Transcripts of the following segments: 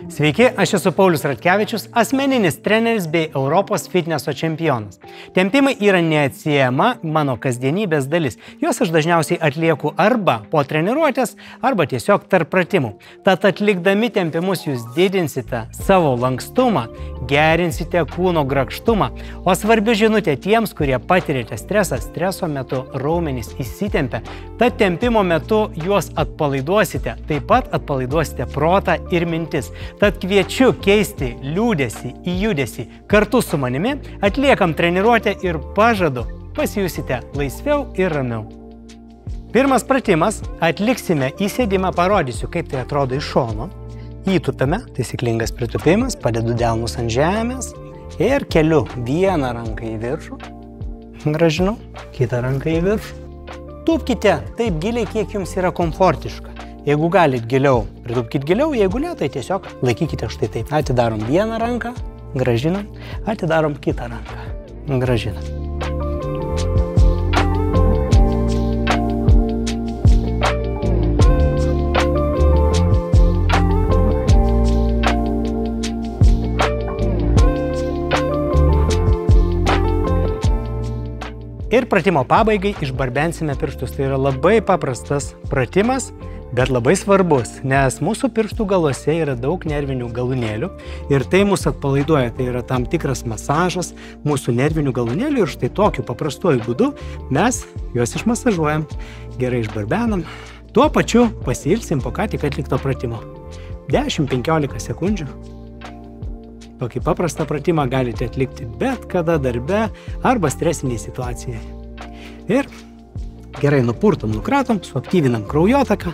Sveiki, aš esu Paulius Ratkevičius, asmeninis treneris bei Europos fitneso čempionas. Tempimai yra neatsiejama mano kasdienybės dalis. Juos aš dažniausiai atlieku arba po treniruotės, arba tiesiog tarp pratimų. Tad atlikdami tempimus jūs didinsite savo lankstumą, gerinsite kūno grakštumą. O svarbi žinutė tiems, kurie patirėte stresą, streso metu raumenys įsitempia. Tad tempimo metu juos atpalaiduosite, taip pat atpalaiduosite protą ir mintis. Tad kviečiu keisti liūdesį į judesį. Kartu su manimi atliekam treniruotę ir pažadu, pasijusite laisviau ir ramiau. Pirmas pratimas, atliksime įsėdimą, parodysiu, kaip tai atrodo iš šono. Įtupiame, taisyklingas pritupimas, padedu delnus ant žemės ir keliu vieną ranką į viršų. Grąžinu, kitą ranką į viršų. Tupkite taip giliai, kiek jums yra komfortiška. Jeigu galit giliau, pritupkit giliau, jeigu ne, tai tiesiog laikykite štai taip. Atidarom vieną ranką, grąžinam, atidarom kitą ranką, grąžinam. Ir pratimo pabaigai išbarbensime pirštus. Tai yra labai paprastas pratimas, bet labai svarbus, nes mūsų pirštų galuose yra daug nervinių galūnėlių ir tai mus atpalaiduoja. Tai yra tam tikras masažas mūsų nervinių galūnėlių ir štai tokiu paprastuoju būdu mes juos išmasažuojam. Gerai išbarbenam. Tuo pačiu pasiilsim po ką tik atlikto pratimo. 10-15 sekundžių. Tokį paprastą pratimą galite atlikti bet kada darbe arba stresiniai situacijai. Ir gerai nupurtom, nukratom, suaktyvinam kraujotaką.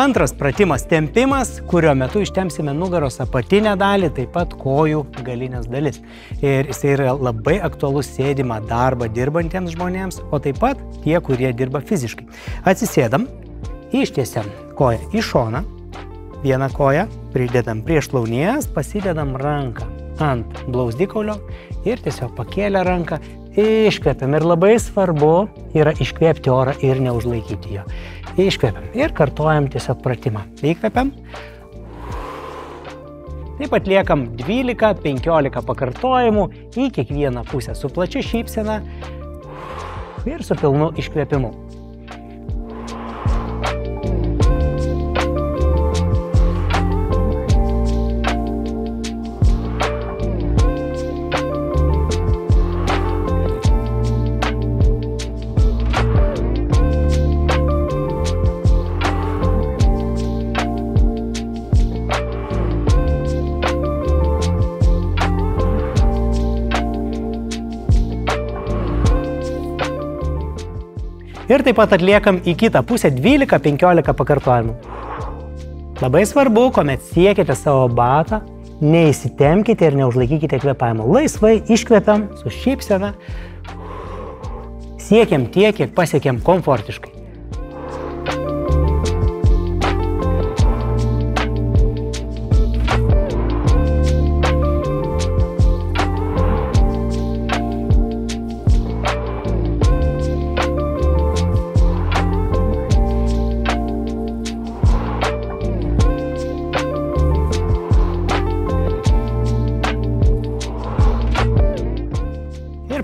Antras pratimas tempimas, kurio metu ištempsime nugaros apatinę dalį, taip pat kojų galinės dalis. Ir jis yra labai aktualus sėdimą darbą dirbantiems žmonėms, o taip pat tie, kurie dirba fiziškai. Atsisėdam, ištiesiam koją į šoną. Vieną koją pridedam prie šlaunies, pasidedam ranką ant blauzdikaulio ir tiesiog pakėlę ranką iškvepiam. Ir labai svarbu yra iškvėpti orą ir neužlaikyti jo. Iškvepiam ir kartojam tiesiog pratimą. Įkvepiam. Taip atliekam 12-15 pakartojimų į kiekvieną pusę su plačia šypsena ir su pilnu iškvėpimu. Ir taip pat atliekam į kitą pusę 12-15 pakartojimų. Labai svarbu, kuomet siekite savo batą, neįsitempkite ir neužlaikykite kvėpavimo. Laisvai iškvepiam su šypsena, siekiam tiek, kiek pasiekiam komfortiškai.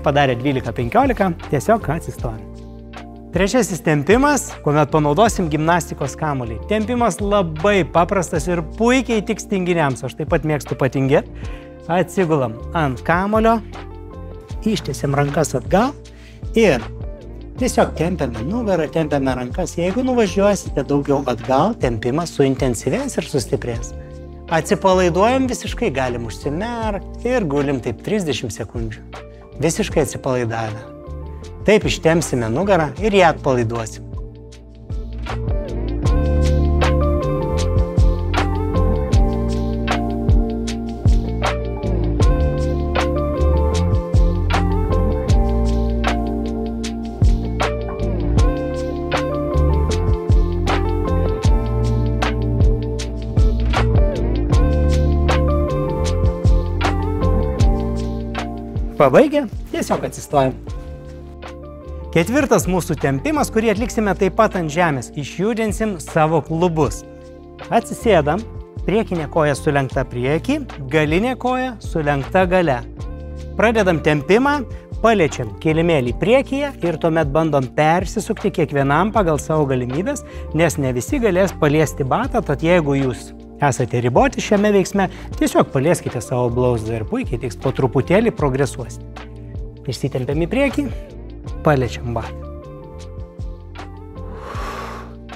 Padarė 12-15, tiesiog atsistojam. Trečiasis tempimas, kuomet panaudosim gimnastikos kamuolį. Tempimas labai paprastas ir puikiai tiks tinginiams. Aš taip pat mėgstu patingėti. Atsigulam ant kamuolio, ištiesiam rankas atgal ir tiesiog tempiame nugarą, tempiame rankas. Jeigu nuvažiuosite daugiau atgal, tempimas suintensyvės ir sustiprės. Atsipalaiduojam visiškai, galim užsimerkti ir gulim taip 30 sekundžių. Visiškai atsipalaidavę. Taip ištempsime nugarą ir ją atpalaiduosim. Pabaigę, tiesiog atsistojam. Ketvirtas mūsų tempimas, kurį atliksime taip pat ant žemės. Išjudinsim savo klubus. Atsisėdam, priekinė koja sulenkta priekį, galinė koja sulenkta gale. Pradedam tempimą, paliečiam kilimėlį priekyje ir tuomet bandom persisukti kiekvienam pagal savo galimybės, nes ne visi galės paliesti batą, tad jeigu jūs esate riboti šiame veiksme, tiesiog palieskite savo blauzdą ir puikiai tiks po truputėlį progresuosite. Išsitempiam į priekį, paliečiam batą.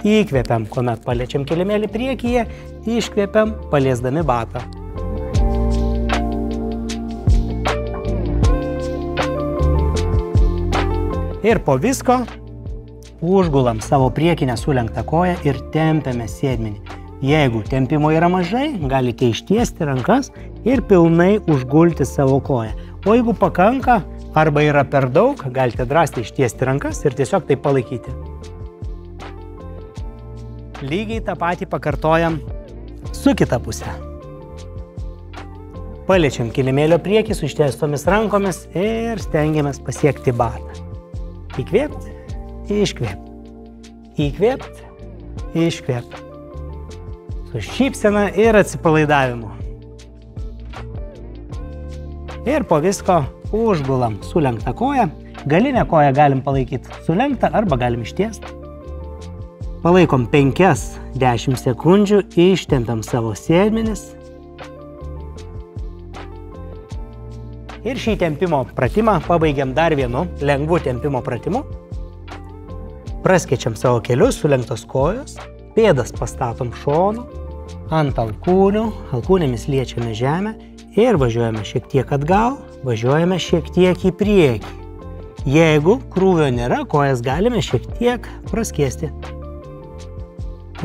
Įkvepiam, kuomet paliečiam kilimėlį priekyje, iškvepiam, paliesdami batą. Ir po visko užgulam savo priekinę sulenktą koją ir tempiame sėdmenį. Jeigu tempimo yra mažai, galite ištiesti rankas ir pilnai užgulti savo koją. O jeigu pakanka arba yra per daug, galite drąsiai ištiesti rankas ir tiesiog tai palaikyti. Lygiai tą patį pakartojam su kita pusė. Paliečiam kilimėlio priekį su ištiestomis rankomis ir stengiamės pasiekti batą. Įkvėpt, iškvėpt. Įkvėpt, iškvėpt. Su šypsena ir atsipalaidavimu. Ir po visko užgulam sulenktą koją. Galinę koją galim palaikyti sulenktą arba galim ištiesti. Palaikom 5-10 sekundžių, ištempiam savo sėdmenis. Ir šį tempimo pratimą pabaigiam dar vienu lengvu tempimo pratimu. Praskėčiam savo kelius, sulenktos kojos, pėdas pastatom šonu, ant alkūnių, alkūnėmis liečiame žemę ir važiuojame šiek tiek atgal, važiuojame šiek tiek į priekį. Jeigu krūvio nėra, kojas galime šiek tiek praskėsti.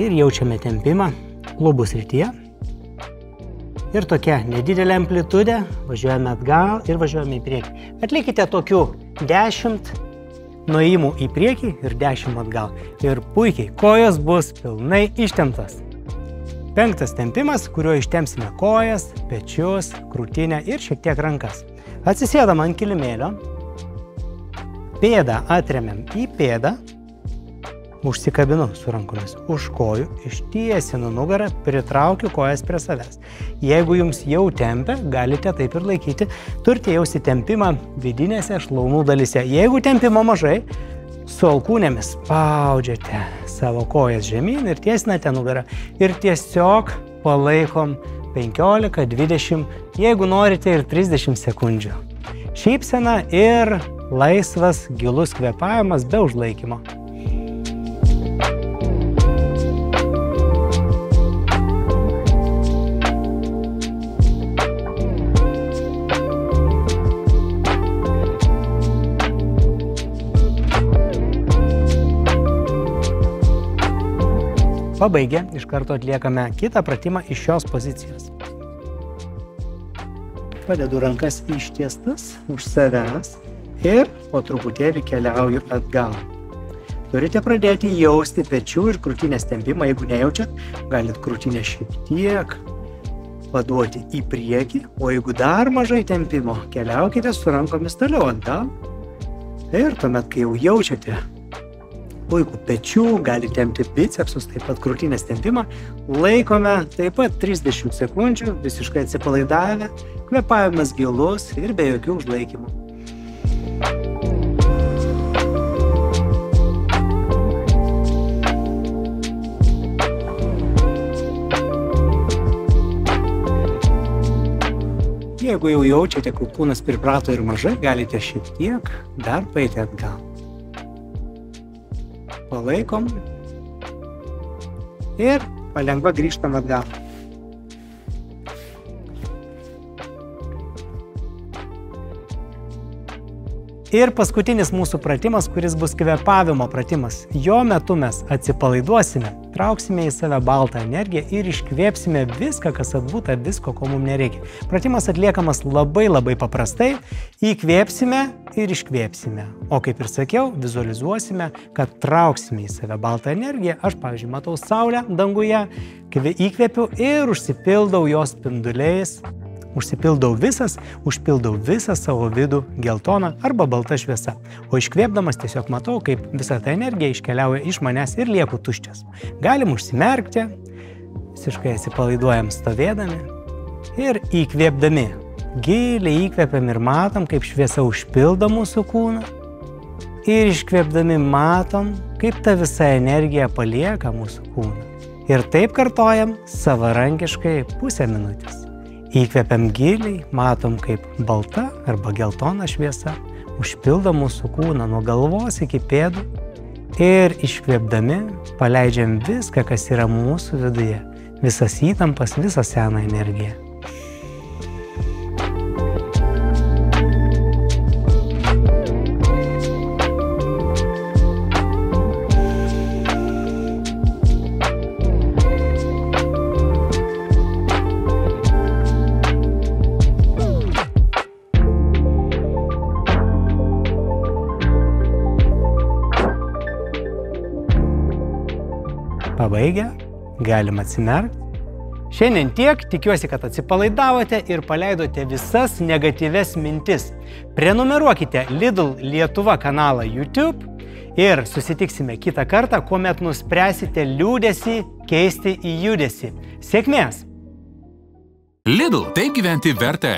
Ir jaučiame tempimą klubų srityje. Ir tokia nedidelė amplitudė, važiuojame atgal ir važiuojame į priekį. Atlikite tokių 10 nuėjimų į priekį ir 10 atgal. Ir puikiai, kojos bus pilnai ištemptos. 5. tempimas, kuriuo ištempsime kojas, pečius, krūtinę ir šiek tiek rankas. Atsisėdam ant kilimėlio, pėdą atremiam į pėdą, užsikabinu su rankomis už kojų, ištiesinu nugarą, pritraukiu kojas prie savęs. Jeigu jums jau tempia, galite taip ir laikyti. Turite jausti tempimą vidinėse šlaunų dalyse. Jeigu tempimo mažai, su alkūnėmis spaudžiate savo kojas žemyn ir tiesinate nugarą. Ir tiesiog palaikom 15-20, jeigu norite ir 30 sekundžių. Šypsena ir laisvas, gilus kvėpavimas be užlaikymo. Pabaigę, iš karto atliekame kitą pratimą iš šios pozicijos. Padedu rankas ištiestas už savęs ir po truputėlį keliauju atgal. Turite pradėti jausti pečių ir krūtinės tempimą. Jeigu nejaučiat, galit krūtinę šiek tiek paduoti į priekį, o jeigu dar mažai tempimo, keliaukite su rankomis toliau atgal. Ir tuomet, kai jau jaučiate puikų pečių, gali tempti bicepsus, taip pat krūtinės tempimą. Laikome taip pat 30 sekundžių, visiškai atsipalaidavę, kvėpavimas gilus ir be jokių užlaikymų. Jeigu jau jaučiate, kad kūnas priprato ir mažai, galite šiek tiek dar paeiti atgal. Palaikom ir palengva grįžtam atgal. Ir paskutinis mūsų pratimas, kuris bus kvėpavimo pratimas. Jo metu mes atsipalaiduosime, trauksime į save baltą energiją ir iškvėpsime viską, kas atbūta, visko, ko mums nereikia. Pratimas atliekamas labai paprastai. Įkvėpsime ir iškvėpsime. O kaip ir sakiau, vizualizuosime, kad trauksime į save baltą energiją. Aš, pavyzdžiui, matau saulę danguje, įkvėpiu ir užsipildau jos spinduliais. Užsipildau užpildau visą savo vidų geltoną arba baltą šviesą. O iškvėpdamas tiesiog matau, kaip visa ta energija iškeliauja iš manęs ir lieku tuščias. Galim užsimerkti visiškai atsipalaiduojam stovėdami ir įkvėpdami. Giliai įkvėpiam ir matom, kaip šviesa užpildo mūsų kūną. Ir iškvėpdami matom, kaip ta visa energija palieka mūsų kūną. Ir taip kartojam savarankiškai pusę minutės. Įkvėpiam giliai, matom, kaip balta arba geltona šviesa užpildo mūsų kūną nuo galvos iki pėdų. Ir iškvėpdami paleidžiam viską, kas yra mūsų viduje. Visas įtampas, visą seną energiją. Pabaigę, galim atsimerkti. Šiandien tiek, tikiuosi, kad atsipalaidavote ir paleidote visas negatyves mintis. Prenumeruokite Lidl Lietuva kanalą YouTube ir susitiksime kitą kartą, kuomet nuspręsite liūdesį keisti į judesį. Sėkmės! Lidl, taip gyventi verta.